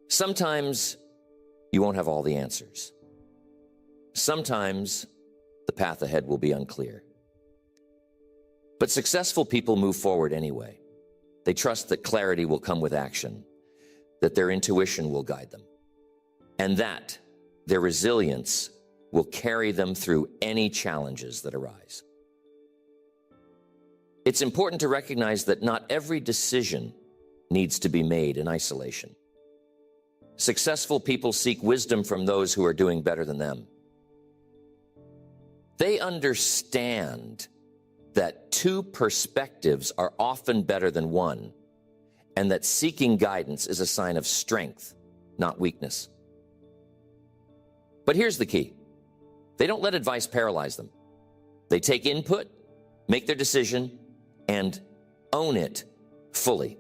Sometimes you won't have all the answers. Sometimes the path ahead will be unclear. But successful people move forward anyway. They trust that clarity will come with action, that their intuition will guide them, and that their resilience will carry them through any challenges that arise. It's important to recognize that not every decision needs to be made in isolation. Successful people seek wisdom from those who are doing better than them. They understand that two perspectives are often better than one, and that seeking guidance is a sign of strength, not weakness. But here's the key. They don't let advice paralyze them. They take input, make their decision, and own it fully.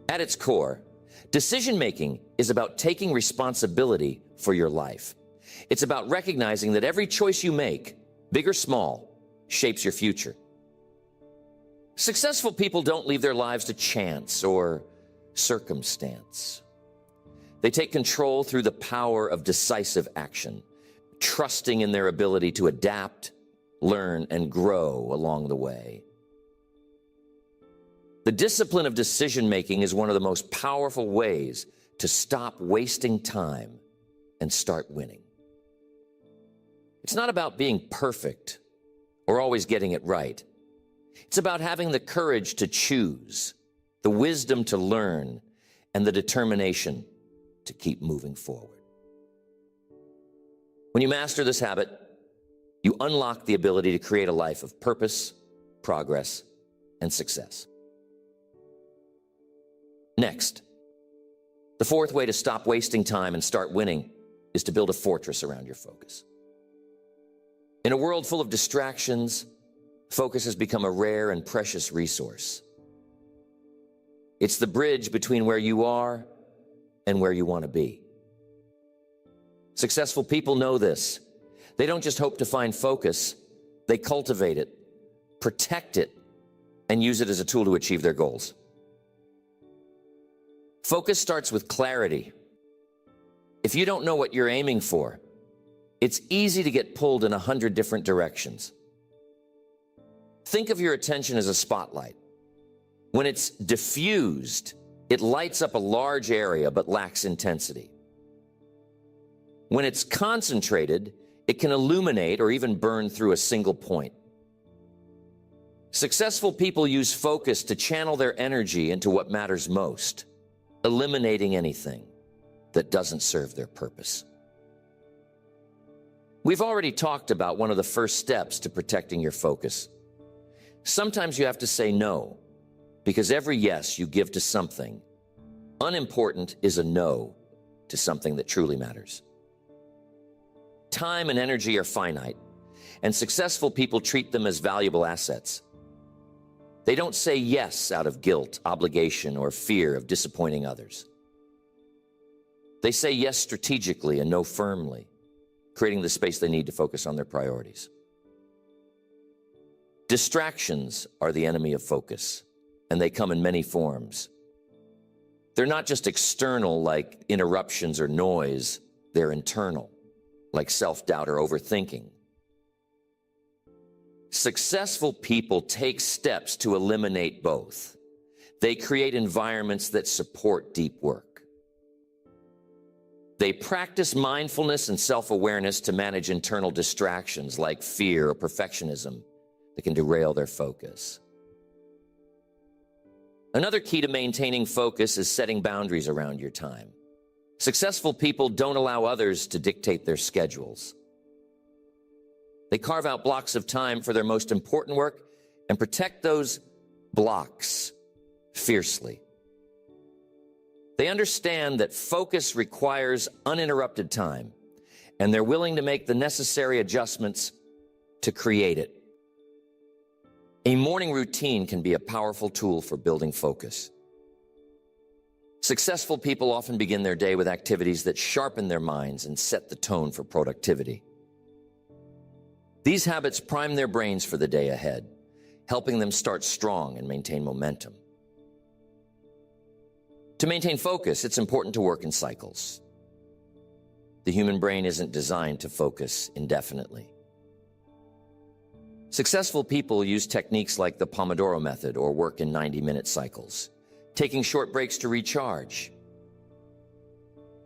At its core, decision-making is about taking responsibility for your life. It's about recognizing that every choice you make, big or small, shapes your future. Successful people don't leave their lives to chance or circumstance. They take control through the power of decisive action, trusting in their ability to adapt, learn, and grow along the way. The discipline of decision-making is one of the most powerful ways to stop wasting time and start winning. It's not about being perfect or always getting it right. It's about having the courage to choose, the wisdom to learn, and the determination to keep moving forward. When you master this habit, you unlock the ability to create a life of purpose, progress, and success. Next, the fourth way to stop wasting time and start winning is to build a fortress around your focus. In a world full of distractions, focus has become a rare and precious resource. It's the bridge between where you are and where you want to be. Successful people know this. They don't just hope to find focus, they cultivate it, protect it, and use it as a tool to achieve their goals. Focus starts with clarity. If you don't know what you're aiming for, it's easy to get pulled in 100 different directions. Think of your attention as a spotlight. When it's diffused, it lights up a large area but lacks intensity. When it's concentrated, it can illuminate or even burn through a single point. Successful people use focus to channel their energy into what matters most, eliminating anything that doesn't serve their purpose. We've already talked about one of the first steps to protecting your focus. Sometimes you have to say no, because every yes you give to something unimportant is a no to something that truly matters. Time and energy are finite, and successful people treat them as valuable assets. They don't say yes out of guilt, obligation, or fear of disappointing others. They say yes strategically and no firmly, creating the space they need to focus on their priorities. Distractions are the enemy of focus, and they come in many forms. They're not just external, like interruptions or noise. They're internal, like self-doubt or overthinking. Successful people take steps to eliminate both. They create environments that support deep work. They practice mindfulness and self-awareness to manage internal distractions like fear or perfectionism that can derail their focus. Another key to maintaining focus is setting boundaries around your time. Successful people don't allow others to dictate their schedules. They carve out blocks of time for their most important work and protect those blocks fiercely. They understand that focus requires uninterrupted time, and they're willing to make the necessary adjustments to create it. A morning routine can be a powerful tool for building focus. Successful people often begin their day with activities that sharpen their minds and set the tone for productivity. These habits prime their brains for the day ahead, helping them start strong and maintain momentum. To maintain focus, it's important to work in cycles. The human brain isn't designed to focus indefinitely. Successful people use techniques like the Pomodoro method or work in 90-minute cycles, taking short breaks to recharge.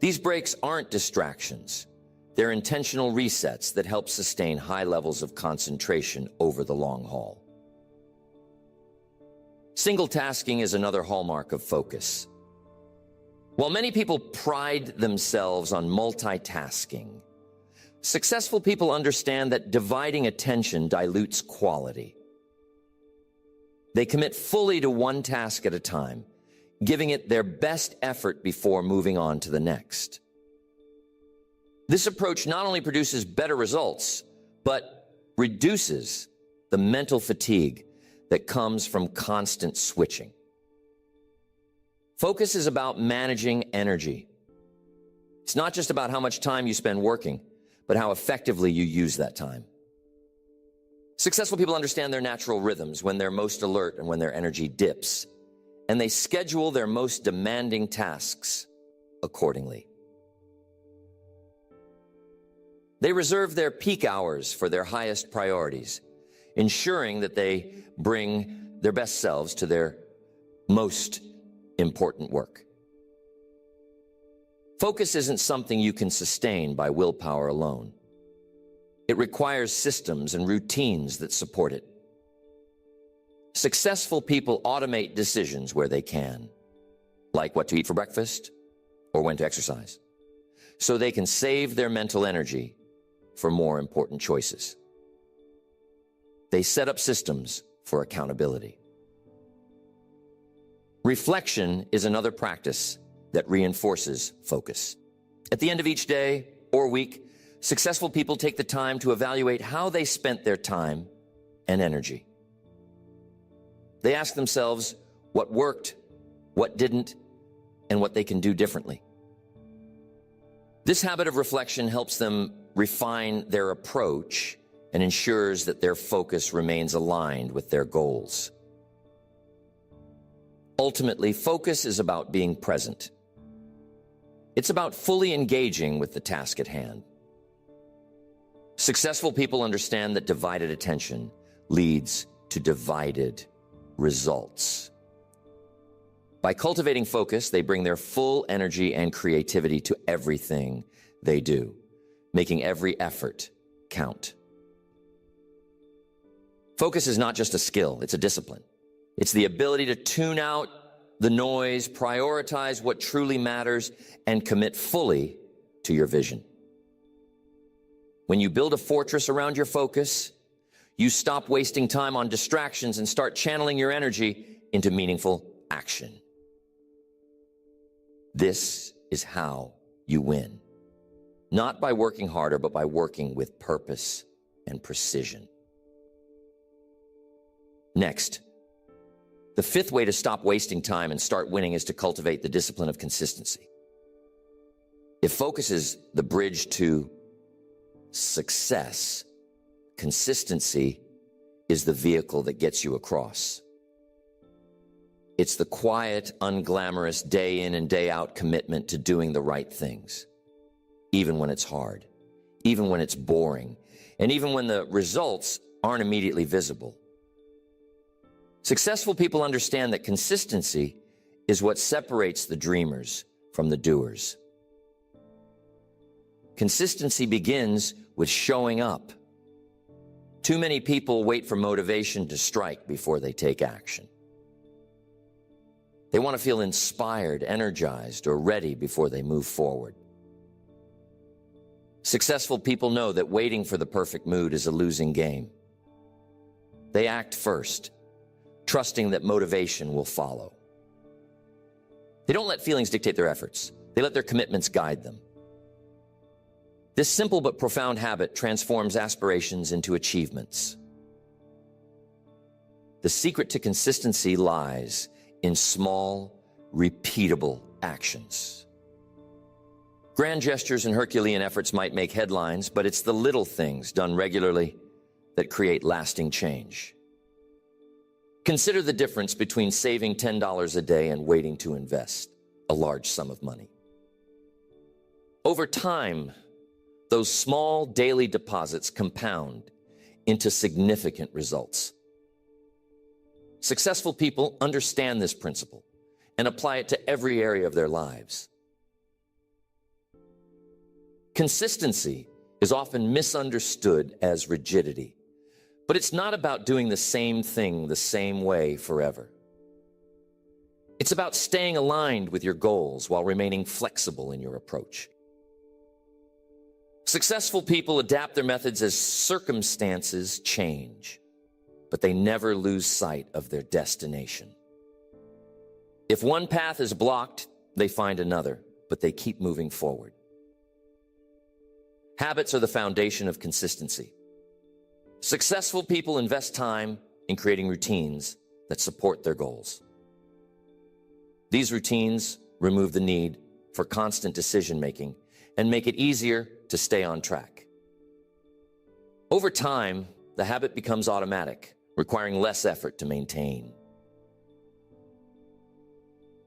These breaks aren't distractions. They're intentional resets that help sustain high levels of concentration over the long haul. Single tasking is another hallmark of focus. While many people pride themselves on multitasking, successful people understand that dividing attention dilutes quality. They commit fully to one task at a time, giving it their best effort before moving on to the next. This approach not only produces better results, but reduces the mental fatigue that comes from constant switching. Focus is about managing energy. It's not just about how much time you spend working, but how effectively you use that time. Successful people understand their natural rhythms, when they're most alert and when their energy dips, and they schedule their most demanding tasks accordingly. They reserve their peak hours for their highest priorities, ensuring that they bring their best selves to their most important work. Focus isn't something you can sustain by willpower alone. It requires systems and routines that support it. Successful people automate decisions where they can, like what to eat for breakfast or when to exercise, so they can save their mental energy for more important choices. They set up systems for accountability. Reflection is another practice that reinforces focus. At the end of each day or week, successful people take the time to evaluate how they spent their time and energy. They ask themselves what worked, what didn't, and what they can do differently. This habit of reflection helps them refine their approach and ensures that their focus remains aligned with their goals. Ultimately, focus is about being present. It's about fully engaging with the task at hand. Successful people understand that divided attention leads to divided results. By cultivating focus, they bring their full energy and creativity to everything they do, making every effort count. Focus is not just a skill, it's a discipline. It's the ability to tune out the noise, prioritize what truly matters, and commit fully to your vision. When you build a fortress around your focus, you stop wasting time on distractions and start channeling your energy into meaningful action. This is how you win. Not by working harder, but by working with purpose and precision. Next, the fifth way to stop wasting time and start winning is to cultivate the discipline of consistency. If focus is the bridge to success, consistency is the vehicle that gets you across. It's the quiet, unglamorous, day in and day out commitment to doing the right things, even when it's hard, even when it's boring, and even when the results aren't immediately visible. Successful people understand that consistency is what separates the dreamers from the doers. Consistency begins with showing up. Too many people wait for motivation to strike before they take action. They want to feel inspired, energized, or ready before they move forward. Successful people know that waiting for the perfect mood is a losing game. They act first, trusting that motivation will follow. They don't let feelings dictate their efforts. They let their commitments guide them. This simple but profound habit transforms aspirations into achievements. The secret to consistency lies in small, repeatable actions. Grand gestures and Herculean efforts might make headlines, but it's the little things done regularly that create lasting change. Consider the difference between saving $10 a day and waiting to invest a large sum of money. Over time, those small daily deposits compound into significant results. Successful people understand this principle and apply it to every area of their lives. Consistency is often misunderstood as rigidity, but it's not about doing the same thing the same way forever. It's about staying aligned with your goals while remaining flexible in your approach. Successful people adapt their methods as circumstances change, but they never lose sight of their destination. If one path is blocked, they find another, but they keep moving forward. Habits are the foundation of consistency. Successful people invest time in creating routines that support their goals. These routines remove the need for constant decision-making and make it easier to stay on track. Over time, the habit becomes automatic, requiring less effort to maintain.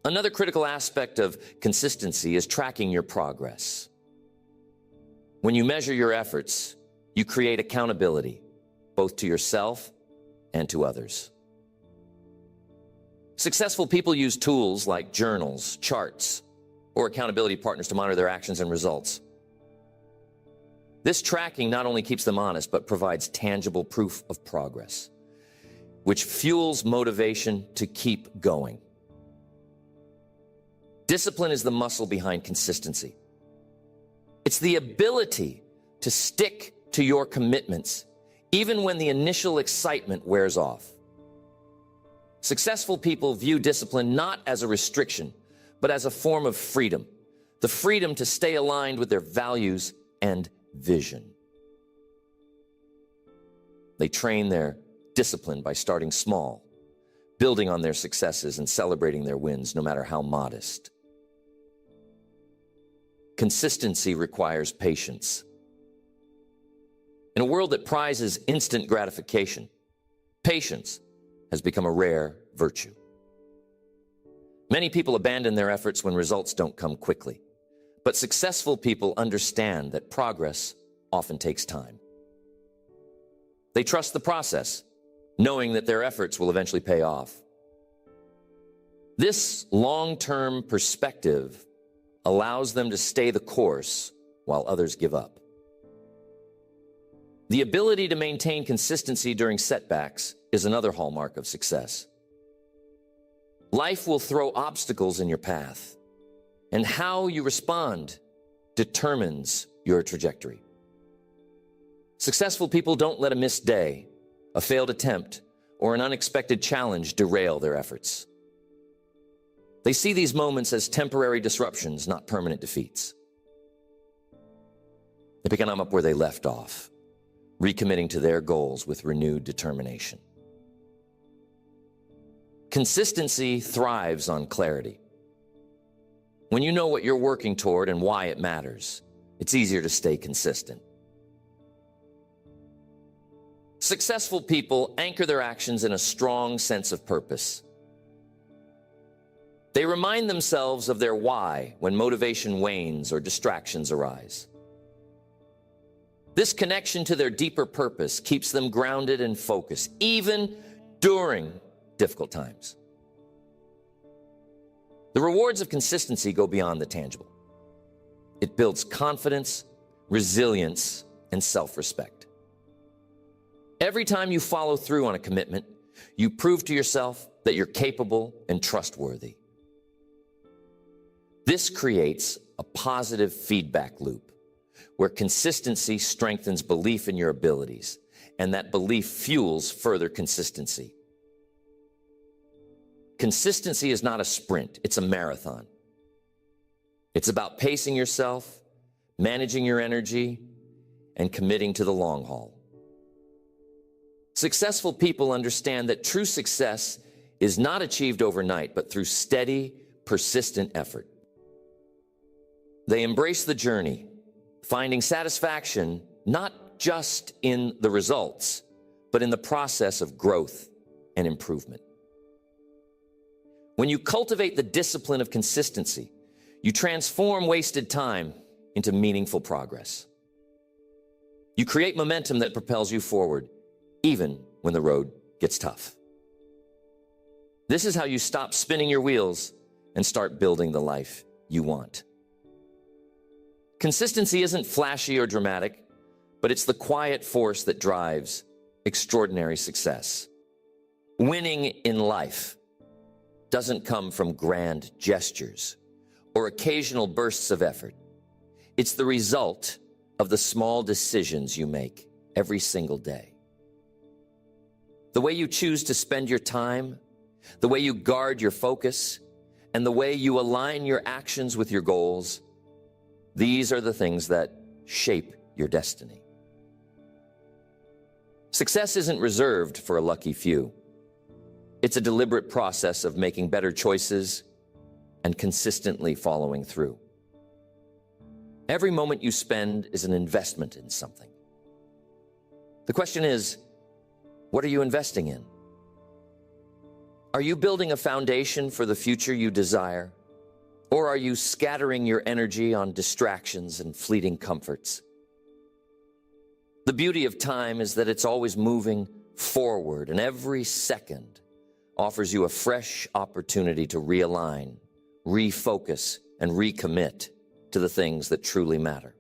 Another critical aspect of consistency is tracking your progress. When you measure your efforts, you create accountability, both to yourself and to others. Successful people use tools like journals, charts, or accountability partners to monitor their actions and results. This tracking not only keeps them honest, but provides tangible proof of progress, which fuels motivation to keep going. Discipline is the muscle behind consistency. It's the ability to stick to your commitments, even when the initial excitement wears off. Successful people view discipline not as a restriction, but as a form of freedom, the freedom to stay aligned with their values and vision. They train their discipline by starting small, building on their successes and celebrating their wins, no matter how modest. Consistency requires patience. In a world that prizes instant gratification, patience has become a rare virtue. Many people abandon their efforts when results don't come quickly, but successful people understand that progress often takes time. They trust the process, knowing that their efforts will eventually pay off. This long-term perspective allows them to stay the course while others give up. The ability to maintain consistency during setbacks is another hallmark of success. Life will throw obstacles in your path, and how you respond determines your trajectory. Successful people don't let a missed day, a failed attempt, or an unexpected challenge derail their efforts. They see these moments as temporary disruptions, not permanent defeats. They pick them up where they left off, recommitting to their goals with renewed determination. Consistency thrives on clarity. When you know what you're working toward and why it matters, it's easier to stay consistent. Successful people anchor their actions in a strong sense of purpose. They remind themselves of their why when motivation wanes or distractions arise. This connection to their deeper purpose keeps them grounded and focused, even during difficult times. The rewards of consistency go beyond the tangible. It builds confidence, resilience, and self-respect. Every time you follow through on a commitment, you prove to yourself that you're capable and trustworthy. This creates a positive feedback loop where consistency strengthens belief in your abilities, and that belief fuels further consistency. Consistency is not a sprint, it's a marathon. It's about pacing yourself, managing your energy, and committing to the long haul. Successful people understand that true success is not achieved overnight, but through steady, persistent effort. They embrace the journey, finding satisfaction not just in the results, but in the process of growth and improvement. When you cultivate the discipline of consistency, you transform wasted time into meaningful progress. You create momentum that propels you forward, even when the road gets tough. This is how you stop spinning your wheels and start building the life you want. Consistency isn't flashy or dramatic, but it's the quiet force that drives extraordinary success. Winning in life doesn't come from grand gestures or occasional bursts of effort. It's the result of the small decisions you make every single day. The way you choose to spend your time, the way you guard your focus, and the way you align your actions with your goals, these are the things that shape your destiny. Success isn't reserved for a lucky few. It's a deliberate process of making better choices and consistently following through. Every moment you spend is an investment in something. The question is, what are you investing in? Are you building a foundation for the future you desire? Or are you scattering your energy on distractions and fleeting comforts? The beauty of time is that it's always moving forward, and every second offers you a fresh opportunity to realign, refocus, and recommit to the things that truly matter.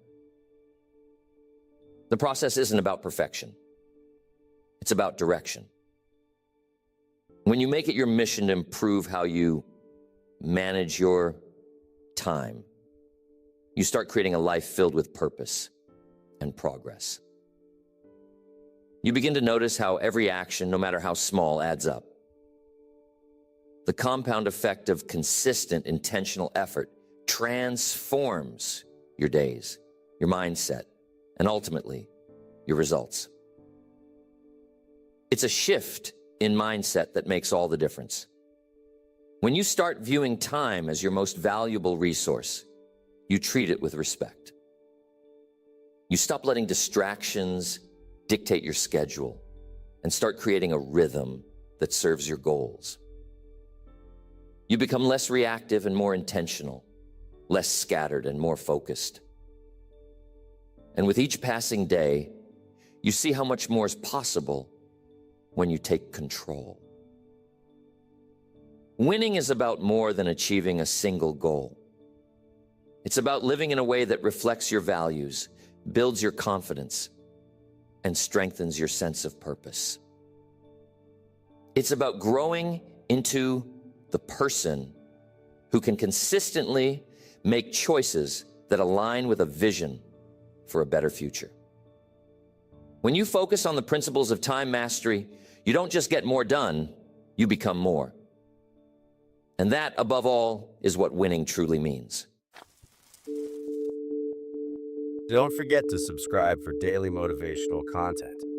The process isn't about perfection. It's about direction. When you make it your mission to improve how you manage your time, you start creating a life filled with purpose and progress. You begin to notice how every action, no matter how small, adds up. The compound effect of consistent, intentional effort transforms your days, your mindset, and ultimately, your results. It's a shift in mindset that makes all the difference. When you start viewing time as your most valuable resource, you treat it with respect. You stop letting distractions dictate your schedule and start creating a rhythm that serves your goals. You become less reactive and more intentional, less scattered and more focused. And with each passing day, you see how much more is possible when you take control. Winning is about more than achieving a single goal. It's about living in a way that reflects your values, builds your confidence, and strengthens your sense of purpose. It's about growing into the person who can consistently make choices that align with a vision for a better future. When you focus on the principles of time mastery, you don't just get more done, you become more. And that, above all, is what winning truly means. Don't forget to subscribe for daily motivational content.